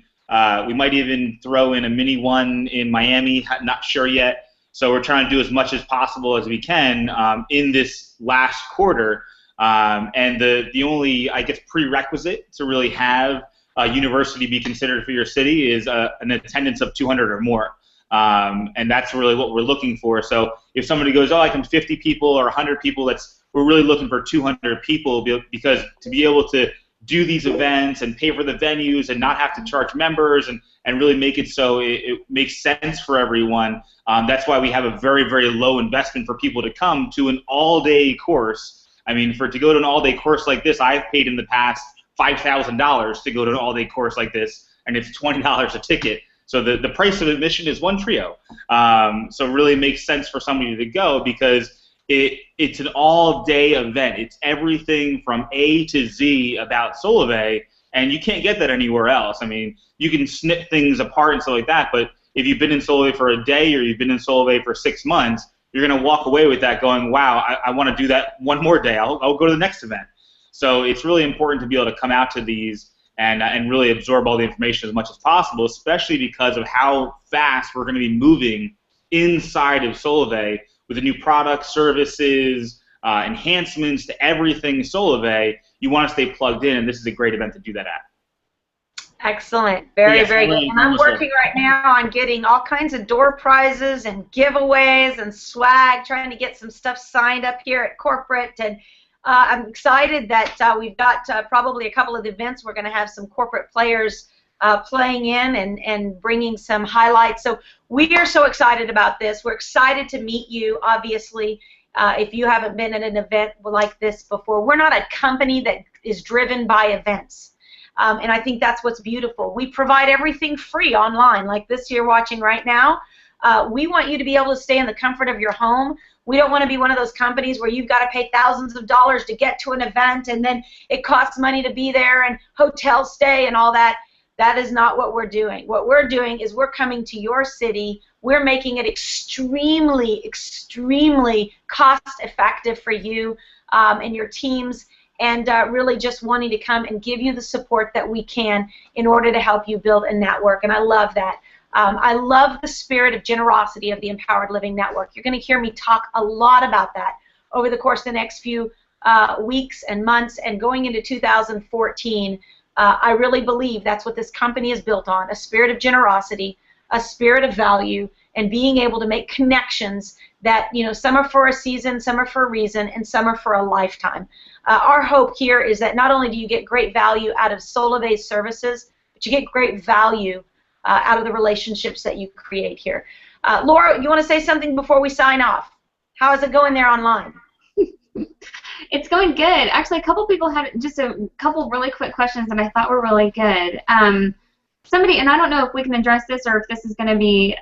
We might even throw in a mini one in Miami, not sure yet. So we're trying to do as much as possible as we can in this last quarter. And the only, I guess, prerequisite to really have a university be considered for your city is an attendance of 200 or more. And that's really what we're looking for. So if somebody goes, oh, I can 50 people or 100 people, we're really looking for 200 people because to be able to do these events and pay for the venues and not have to charge members and really make it so it makes sense for everyone. That's why we have a very, very low investment for people to come to an all-day course. I mean, to go to an all-day course like this, I've paid in the past $5,000 to go to an all-day course like this, and it's $20 a ticket. So the price of admission is one trio. So it really makes sense for somebody to go because it's an all-day event. It's everything from A to Z about Solavei, and you can't get that anywhere else. I mean, you can snip things apart and stuff like that, but if you've been in Solavei for a day or you've been in Solavei for 6 months, you're going to walk away with that going, wow, I want to do that one more day. I'll go to the next event. So it's really important to be able to come out to these and really absorb all the information as much as possible, especially because of how fast we're going to be moving inside of Solavei with the new products, services, enhancements to everything Solavei. You want to stay plugged in, and this is a great event to do that at. Excellent. Very, very good. And I'm working right now on getting all kinds of door prizes and giveaways and swag, trying to get some stuff signed up here at corporate. And I'm excited that we've got probably a couple of events. We're going to have some corporate players playing in and bringing some highlights. So we are so excited about this. We're excited to meet you, obviously, if you haven't been at an event like this before. We're not a company that is driven by events. And I think that's what's beautiful. We provide everything free online, like this you're watching right now. We want you to be able to stay in the comfort of your home. We don't want to be one of those companies where you've got to pay thousands of dollars to get to an event and then it costs money to be there and hotel stay and all that. That is not what we're doing. What we're doing is we're coming to your city. We're making it extremely, extremely cost-effective for you and your teams, and really just wanting to come and give you the support that we can in order to help you build a network. And I love that. I love the spirit of generosity of the Empowered Living Network. You're going to hear me talk a lot about that over the course of the next few weeks and months and going into 2014. I really believe that's what this company is built on, a spirit of generosity, a spirit of value, and being able to make connections that, you know, some are for a season, some are for a reason, and some are for a lifetime. Our hope here is that not only do you get great value out of Solavei's services, but you get great value out of the relationships that you create here. Laura, you want to say something before we sign off? How is it going there online? It's going good. Actually, a couple people had just a couple really quick questions that I thought were really good. Somebody, and I don't know if we can address this or if this is going to be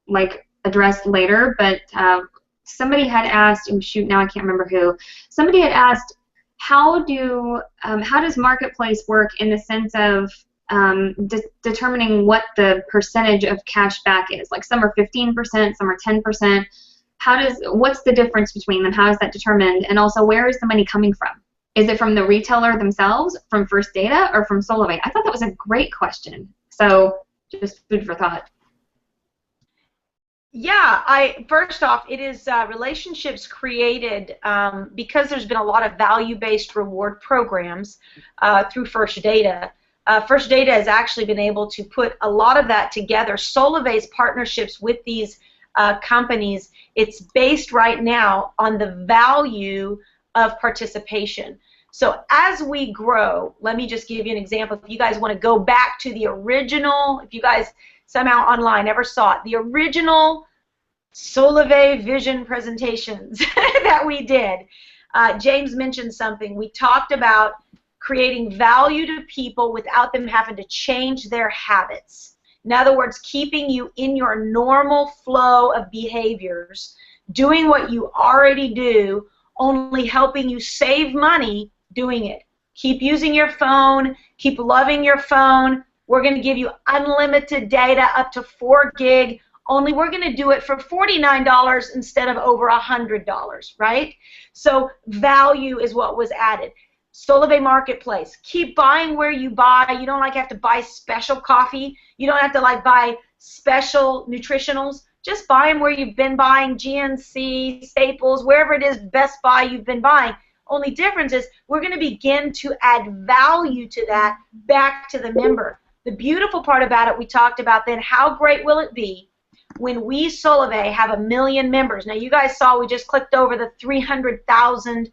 like addressed later, but somebody had asked, oh shoot, now I can't remember who. Somebody had asked, how does Marketplace work in the sense of determining what the percentage of cash back is? Like some are 15%, some are 10%. What's the difference between them? How is that determined? And also, where is the money coming from? Is it from the retailer themselves, from First Data, or from Solavei? I thought that was a great question. So just food for thought. Yeah, first off, it is relationships created because there's been a lot of value-based reward programs through First Data. First Data has actually been able to put a lot of that together. Solavei's partnerships with these companies, it's based right now on the value of participation. So as we grow, let me just give you an example. If you guys want to go back to the original, if you guys somehow online ever saw it, the original Solavei vision presentations that we did, James mentioned something. We talked about creating value to people without them having to change their habits. In other words, keeping you in your normal flow of behaviors, doing what you already do, only helping you save money doing it. Keep using your phone, keep loving your phone. We're going to give you unlimited data up to 4 gig, only we're going to do it for $49 instead of over $100, right? So value is what was added. Solavei Marketplace, keep buying where you buy. You don't have to buy special coffee. You don't have to buy special nutritionals. Just buy them where you've been buying, GNC, Staples, wherever it is, Best Buy you've been buying. Only difference is we're going to begin to add value to that back to the member. The beautiful part about it, we talked about then, how great will it be when we, Solavei, have 1 million members. Now, you guys saw we just clicked over the 300,000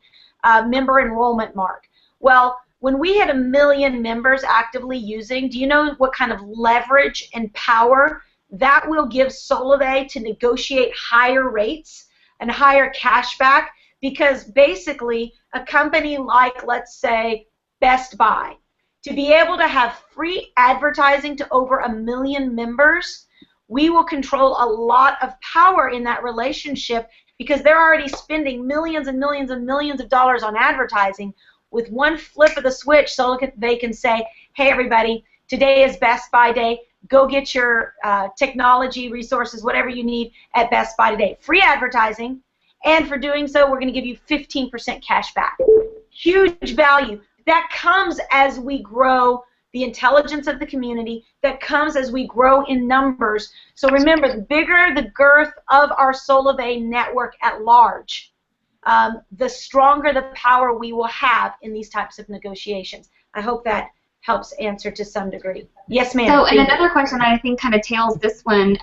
member enrollment mark. Well, when we had 1 million members actively using, do you know what kind of leverage and power that will give Solavei to negotiate higher rates and higher cash back? Because basically, a company like, let's say, Best Buy, to be able to have free advertising to over 1 million members, we will control a lot of power in that relationship because they're already spending millions and millions and millions of dollars on advertising. With one flip of the switch, so they can say, hey, everybody, today is Best Buy Day. Go get your technology resources, whatever you need at Best Buy today. Free advertising, and for doing so, we're going to give you 15% cash back. Huge value. That comes as we grow the intelligence of the community. That comes as we grow in numbers. So remember, the bigger the girth of our Solavei network at large, the stronger the power we will have in these types of negotiations. I hope that helps answer to some degree. Yes, ma'am. So, and another question I think kind of tails this one.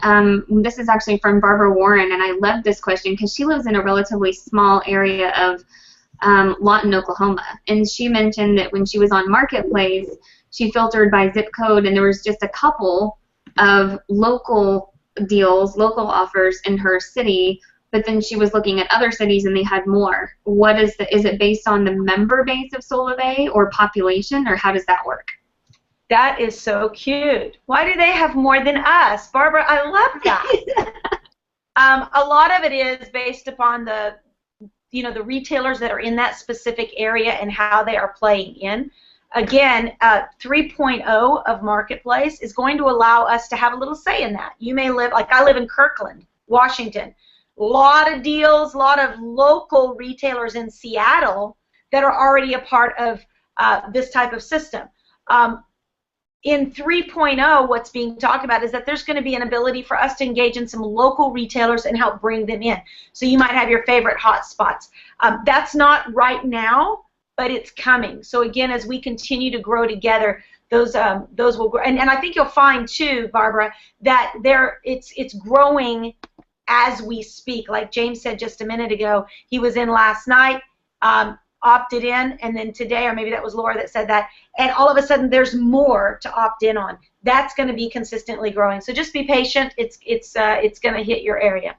This is actually from Barbara Warren, and I love this question because she lives in a relatively small area of Lawton, Oklahoma. And she mentioned that when she was on Marketplace, she filtered by zip code, and there was just a couple of local deals, local offers in her city, but then she was looking at other cities and they had more. Is it based on the member base of Solavei or population, or how does that work? That is so cute. Why do they have more than us? Barbara, I love that. A lot of it is based upon the retailers that are in that specific area and how they are playing in. Again, 3.0 of Marketplace is going to allow us to have a little say in that. You may live, like I live in Kirkland, Washington. A lot of deals, a lot of local retailers in Seattle that are already a part of this type of system. In 3.0, what's being talked about is that there's going to be an ability for us to engage in some local retailers and help bring them in. So you might have your favorite hot spots. That's not right now, but it's coming. So again, as we continue to grow together, those will grow. And I think you'll find too, Barbara, that it's growing as we speak. Like James said just a minute ago, he was in last night, opted in, and then today, or maybe that was Laura that said that, and all of a sudden there's more to opt in on. That's going to be consistently growing. So just be patient. It's going to hit your area.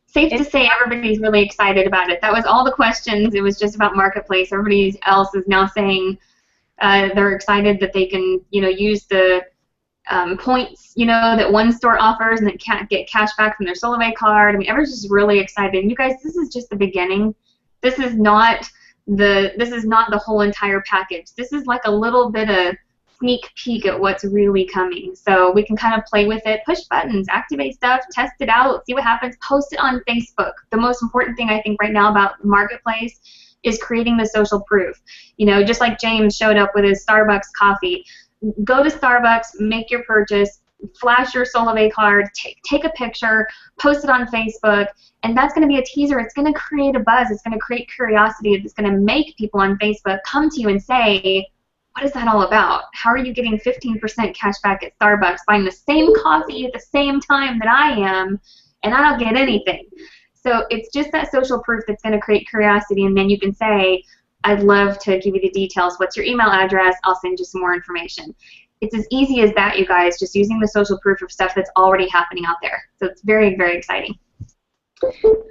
Safe to say everybody's really excited about it. That was all the questions. It was just about Marketplace. Everybody else is now saying they're excited that they can, use the points, that one store offers and then can't get cash back from their Solavei card. I mean, everyone's just really excited. And you guys, this is just the beginning. this is not the whole entire package. This is like a little bit of sneak peek at what's really coming. So we can kind of play with it, push buttons, activate stuff, test it out, see what happens, post it on Facebook. The most important thing I think right now about the marketplace is creating the social proof. You know, just like James showed up with his Starbucks coffee. Go to Starbucks, make your purchase, flash your Solavei card, take a picture, post it on Facebook, and that's going to be a teaser. It's going to create a buzz. It's going to create curiosity. It's going to make people on Facebook come to you and say, what is that all about? How are you getting 15% cash back at Starbucks, buying the same coffee at the same time that I am, and I don't get anything? So it's just that social proof that's going to create curiosity, and then you can say, I'd love to give you the details. What's your email address? I'll send you some more information. It's as easy as that, you guys, just using the social proof of stuff that's already happening out there. So it's very, very exciting.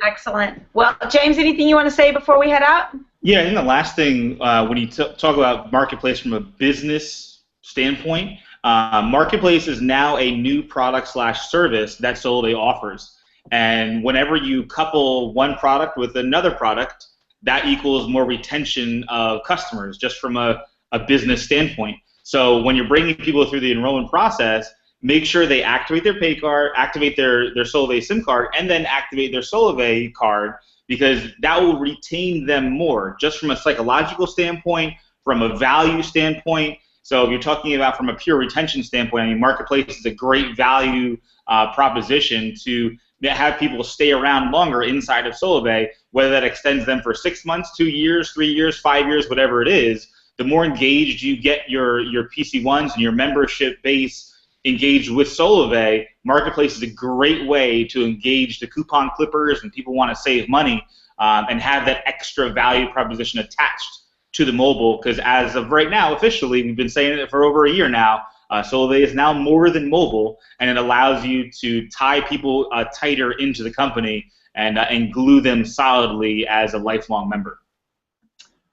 Excellent. Well, James, anything you want to say before we head out? Yeah, I think the last thing, when you talk about marketplace from a business standpoint, marketplace is now a new product/service that Solavei offers. And whenever you couple one product with another product, that equals more retention of customers, just from a business standpoint. So when you're bringing people through the enrollment process, make sure they activate their pay card, activate their Solavei SIM card, and then activate their Solavei card, because that will retain them more, just from a psychological standpoint, from a value standpoint. So if you're talking about from a pure retention standpoint, I mean, marketplace is a great value proposition to have people stay around longer inside of Solavei, whether that extends them for 6 months, 2 years, 3 years, 5 years, whatever it is. The more engaged you get your PC1s and your membership base engaged with Solavei, marketplace is a great way to engage the coupon clippers and people want to save money and have that extra value proposition attached to the mobile, because as of right now, officially, we've been saying it for over a year now, Solavei is now more than mobile, and it allows you to tie people tighter into the company and glue them solidly as a lifelong member.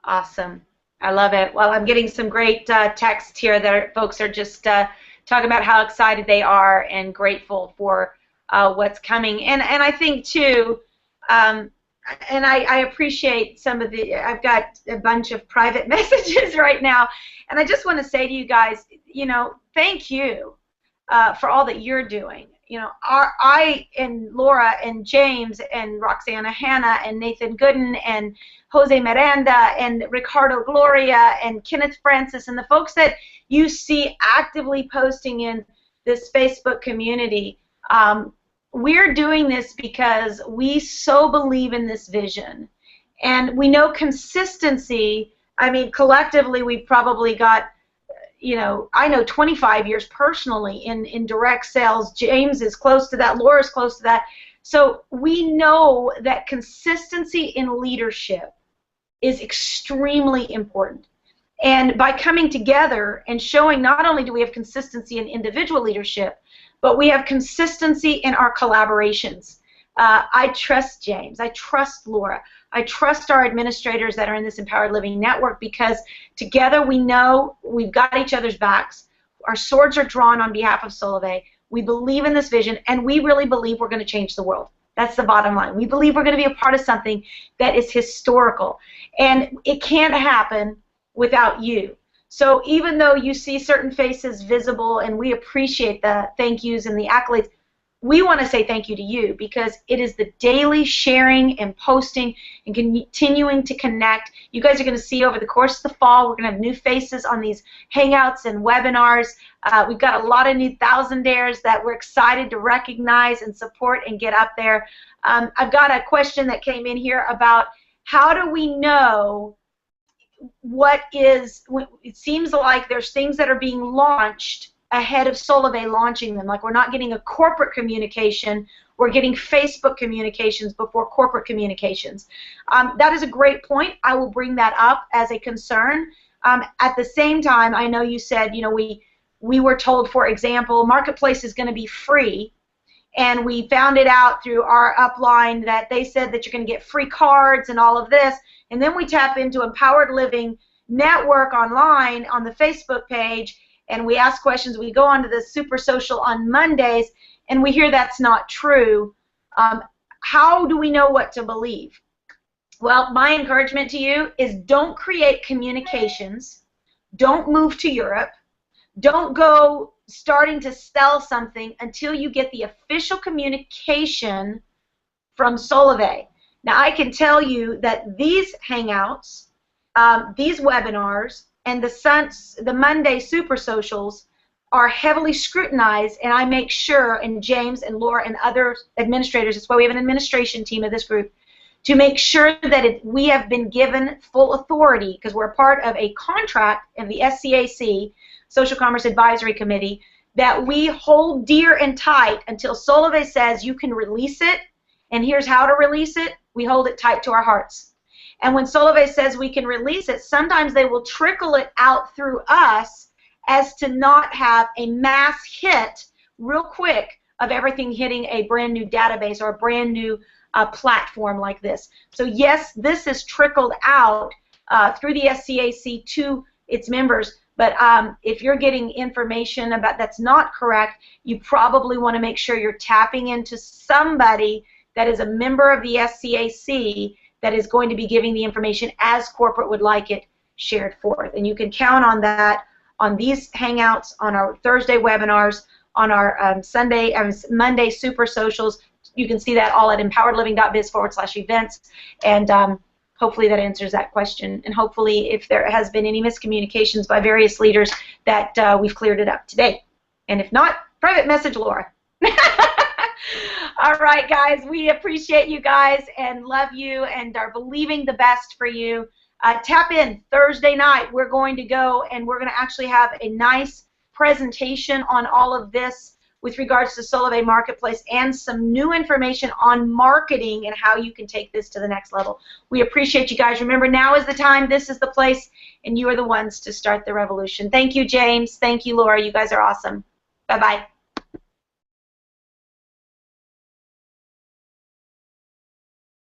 Awesome. I love it. Well, I'm getting some great text here that folks are just talking about how excited they are and grateful for what's coming. And I think, too, and I appreciate some of the, I've got a bunch of private messages right now, and I just want to say to you guys, you know, thank you for all that you're doing. You know, I and Laura and James and Roxana Hanna and Nathan Gooden and Jose Miranda and Ricardo Gloria and Kenneth Francis and the folks that you see actively posting in this Facebook community, we're doing this because we so believe in this vision. And we know consistency, I mean, collectively we've probably got, you know, I know 25 years personally in direct sales. James is close to that. Laura's close to that. So we know that consistency in leadership is extremely important. And by coming together and showing not only do we have consistency in individual leadership, but we have consistency in our collaborations. I trust James. I trust Laura. I trust our administrators that are in this Empowered Living Network, because together we know we've got each other's backs. Our swords are drawn on behalf of Solavei. We believe in this vision, and we really believe we're going to change the world. That's the bottom line. We believe we're going to be a part of something that is historical, and it can't happen without you. So even though you see certain faces visible, and we appreciate the thank yous and the accolades, we want to say thank you to you, because it is the daily sharing and posting and continuing to connect. You guys are going to see over the course of the fall, we're going to have new faces on these Hangouts and webinars. We've got a lot of new thousandaires that we're excited to recognize and support and get up there. I've got a question that came in here about how do we know what is, it seems like there's things that are being launched ahead of Solavei launching them. Like, we're not getting a corporate communication, we're getting Facebook communications before corporate communications. That is a great point. I will bring that up as a concern. At the same time, I know you said, you know, we were told, for example, Marketplace is going to be free, and we found it out through our upline that they said that you're going to get free cards and all of this, and then we tap into Empowered Living Network online on the Facebook page, and we ask questions. We go onto the Super Social on Mondays, and we hear that's not true. How do we know what to believe? Well, my encouragement to you is don't create communications. Don't move to Europe. Don't go starting to sell something until you get the official communication from Solavei. Now, I can tell you that these Hangouts, these webinars, and the Monday Super Socials are heavily scrutinized, and I make sure, and James and Laura and other administrators, that's why we have an administration team of this group, to make sure that we have been given full authority, because we're a part of a contract of the SCAC, Social Commerce Advisory Committee, that we hold dear and tight until Solavei says you can release it, and here's how to release it. We hold it tight to our hearts. And when Solavei says we can release it, sometimes they will trickle it out through us as to not have a mass hit real quick of everything hitting a brand new database or a brand new platform like this. So yes, this is trickled out through the SCAC to its members, but if you're getting information about that's not correct, you probably want to make sure you're tapping into somebody that is a member of the SCAC that is going to be giving the information as corporate would like it shared forth. And you can count on that on these Hangouts, on our Thursday webinars, on our Monday Super Socials. You can see that all at empoweredliving.biz/events, and hopefully that answers that question. And hopefully, if there has been any miscommunications by various leaders, that we've cleared it up today. And if not, private message Laura. All right, guys, we appreciate you guys and love you and are believing the best for you. Tap in Thursday night. We're going to go and we're going to actually have a nice presentation on all of this with regards to Solavei Marketplace and some new information on marketing and how you can take this to the next level. We appreciate you guys. Remember, now is the time, this is the place, and you are the ones to start the revolution. Thank you, James. Thank you, Laura. You guys are awesome. Bye-bye.